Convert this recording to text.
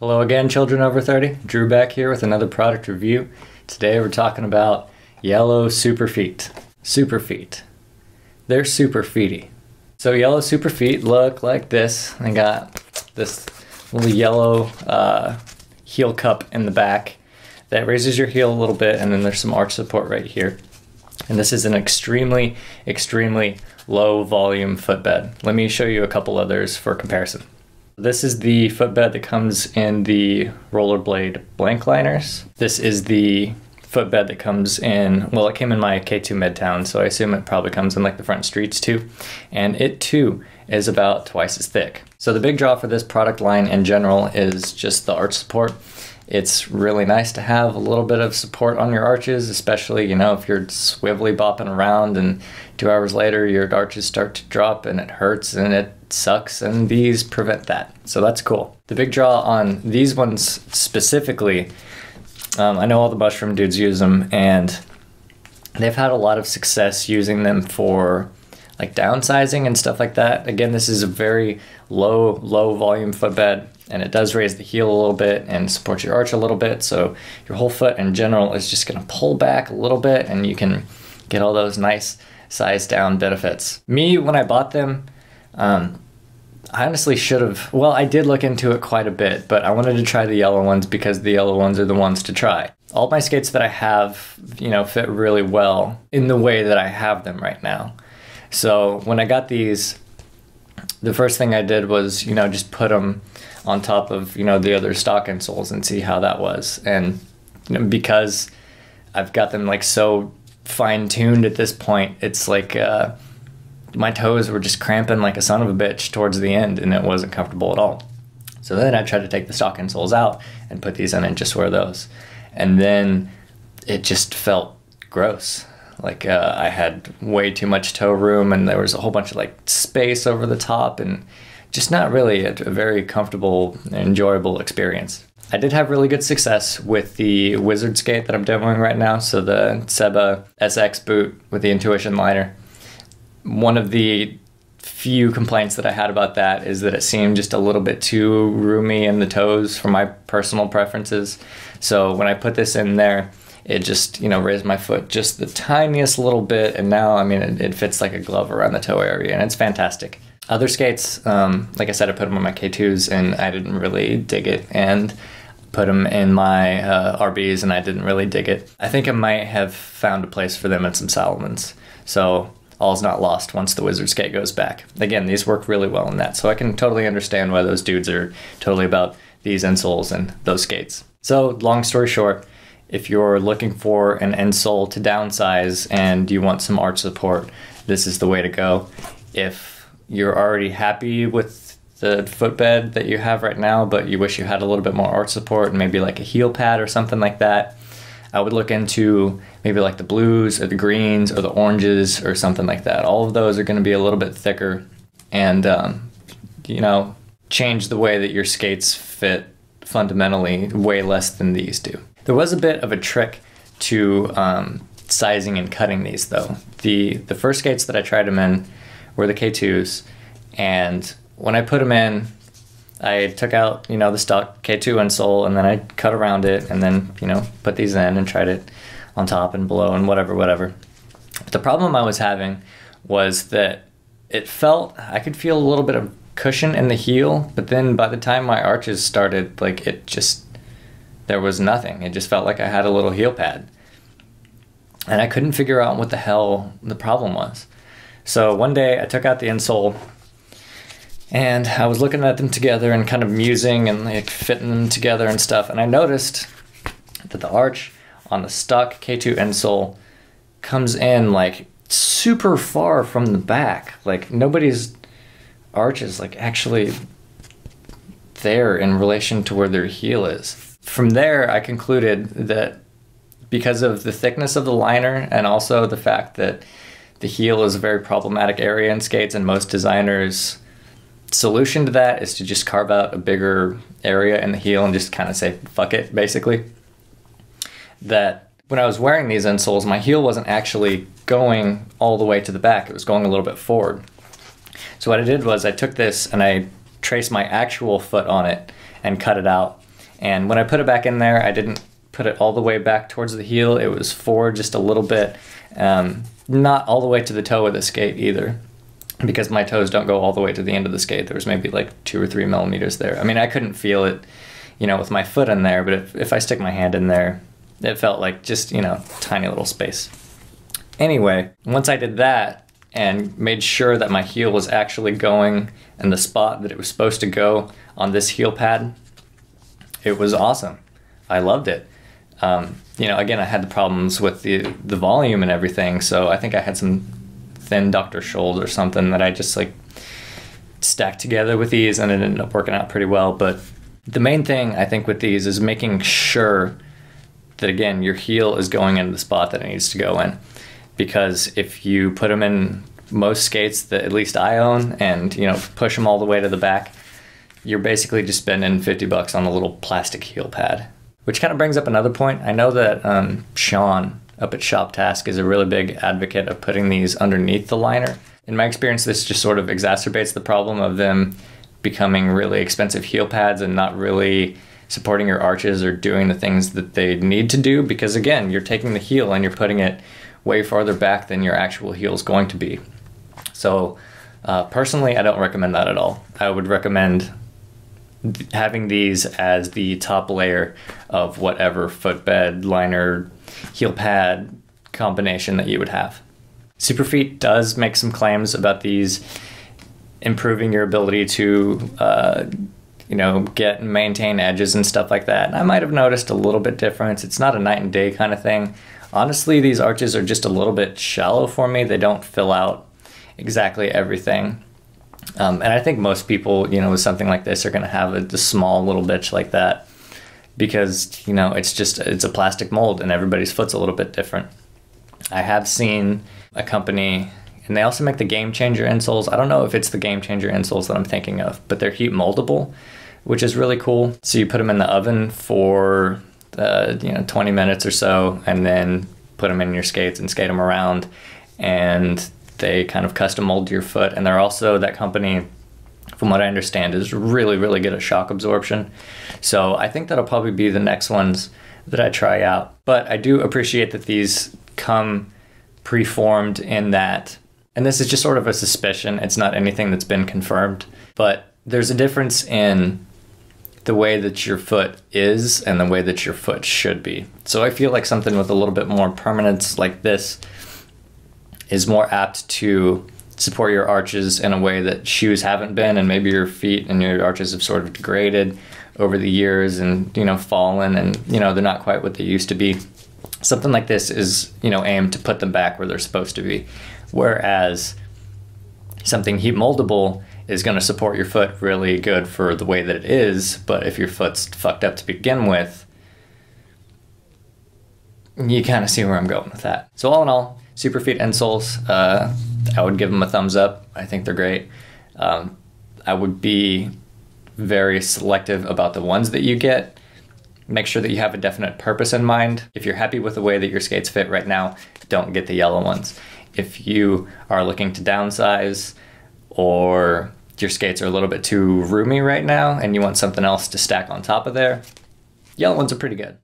Hello again, children over 30. Drew back here with another product review. Today we're talking about yellow Superfeet. Superfeet. They're super feety. So yellow Superfeet look like this. They got this little yellow heel cup in the back that raises your heel a little bit, and then there's some arch support right here. And this is an extremely, extremely low volume footbed. Let me show you a couple others for comparison. This is the footbed that comes in the rollerblade blank liners. This is the footbed that comes in, well, it came in my K2 Midtown, so I assume it probably comes in like the front streets too. And it too is about twice as thick. So the big draw for this product line in general is just the arch support. It's really nice to have a little bit of support on your arches, especially, you know, if you're swivelly bopping around and 2 hours later your arches start to drop and it hurts and it sucks, and these prevent that. So that's cool. The big draw on these ones specifically, I know all the mushroom dudes use them and they've had a lot of success using them for like downsizing and stuff like that. Again, this is a very low volume footbed, and it does raise the heel a little bit and support your arch a little bit, so your whole foot in general is just gonna pull back a little bit and you can get all those nice size down benefits. Me, when I bought them, I honestly should have, well, I did look into it quite a bit, but I wanted to try the yellow ones because the yellow ones are the ones to try. All my skates that I have, you know, fit really well in the way that I have them right now. So when I got these, the first thing I did was, you know, just put them on top of, you know, the other stock insoles and see how that was. And you know, because I've got them like so fine-tuned at this point, it's like my toes were just cramping like a son of a bitch towards the end, and it wasn't comfortable at all. So then I tried to take the stock insoles out and put these in and just wear those. And then it just felt gross. Like I had way too much toe room, and there was a whole bunch of like space over the top, and just not really a very comfortable, enjoyable experience. I did have really good success with the Wizard skate that I'm demoing right now, so the Seba SX boot with the Intuition liner. One of the few complaints that I had about that is that it seemed just a little bit too roomy in the toes for my personal preferences. So when I put this in there, it just, you know, raised my foot just the tiniest little bit, and now, I mean, it fits like a glove around the toe area, and it's fantastic. Other skates, like I said, I put them on my K2s, and I didn't really dig it, and put them in my RBs, and I didn't really dig it. I think I might have found a place for them in some Salomons, so all's not lost once the Wizard skate goes back. Again, these work really well in that, so I can totally understand why those dudes are totally about these insoles and those skates. So, long story short, if you're looking for an insole to downsize and you want some arch support, this is the way to go. If you're already happy with the footbed that you have right now, but you wish you had a little bit more arch support and maybe like a heel pad or something like that, I would look into maybe like the blues or the greens or the oranges or something like that. All of those are going to be a little bit thicker and, you know, change the way that your skates fit fundamentally way less than these do. There was a bit of a trick to sizing and cutting these though. The first skates that I tried them in were the K2s, and when I put them in, I took out, you know, the stock K2 insole, and then I cut around it, and then, you know, put these in and tried it on top and below and whatever. But the problem I was having was that it felt, I could feel a little bit of cushion in the heel, but then by the time my arches started, like it just, there was nothing. It just felt like I had a little heel pad. And I couldn't figure out what the hell the problem was. So one day I took out the insole and I was looking at them together and kind of musing and like fitting them together and stuff. And I noticed that the arch on the stock K2 insole comes in like super far from the back. Like nobody's arch is like actually there in relation to where their heel is. From there, I concluded that because of the thickness of the liner and also the fact that the heel is a very problematic area in skates, and most designers' solution to that is to just carve out a bigger area in the heel and just kind of say, fuck it, basically. That when I was wearing these insoles, my heel wasn't actually going all the way to the back. It was going a little bit forward. So what I did was I took this and I traced my actual foot on it and cut it out. And when I put it back in there, I didn't put it all the way back towards the heel. It was forward just a little bit, not all the way to the toe of the skate either, because my toes don't go all the way to the end of the skate. There was maybe like 2 or 3 millimeters there. I mean, I couldn't feel it, you know, with my foot in there, but if I stick my hand in there, it felt like just, you know, tiny little space. Anyway, once I did that and made sure that my heel was actually going in the spot that it was supposed to go on this heel pad, it was awesome. I loved it. You know, again, I had the problems with the volume and everything, so I think I had some thin Dr. Scholl's or something that I just like stacked together with these, and it ended up working out pretty well. But the main thing I think with these is making sure that, again, your heel is going into the spot that it needs to go in. Because if you put them in most skates that at least I own and, you know, push them all the way to the back, you're basically just spending $50 on a little plastic heel pad. Which kind of brings up another point. I know that Sean up at Shop Task is a really big advocate of putting these underneath the liner. In my experience, this just sort of exacerbates the problem of them becoming really expensive heel pads and not really supporting your arches or doing the things that they need to do, because again, you're taking the heel and you're putting it way farther back than your actual heel is going to be. So personally, I don't recommend that at all. I would recommend having these as the top layer of whatever footbed, liner, heel pad combination that you would have. Superfeet does make some claims about these improving your ability to you know, get and maintain edges and stuff like that. And I might have noticed a little bit difference. It's not a night and day kind of thing. Honestly, these arches are just a little bit shallow for me. They don't fill out exactly everything. And I think most people, you know, with something like this are going to have a small little bitch like that because, you know, it's a plastic mold and everybody's foot's a little bit different. I have seen a company, and they also make the Game Changer insoles. I don't know if it's the Game Changer insoles that I'm thinking of, but they're heat moldable, which is really cool. So you put them in the oven for, you know, 20 minutes or so, and then put them in your skates and skate them around, and they kind of custom mold your foot. And they're also, that company, from what I understand, is really, really good at shock absorption. So I think that'll probably be the next ones that I try out. But I do appreciate that these come preformed in that, and this is just sort of a suspicion, it's not anything that's been confirmed, but there's a difference in the way that your foot is and the way that your foot should be. So I feel like something with a little bit more permanence like this is more apt to support your arches in a way that shoes haven't been, and maybe your feet and your arches have sort of degraded over the years and, you know, fallen, and, you know, they're not quite what they used to be. Something like this is, you know, aimed to put them back where they're supposed to be. Whereas something heat moldable is going to support your foot really good for the way that it is, but if your foot's fucked up to begin with, you kind of see where I'm going with that. So all in all, Superfeet insoles, I would give them a thumbs up. I think they're great. I would be very selective about the ones that you get. Make sure that you have a definite purpose in mind. If you're happy with the way that your skates fit right now, don't get the yellow ones. If you are looking to downsize, or your skates are a little bit too roomy right now and you want something else to stack on top of there, yellow ones are pretty good.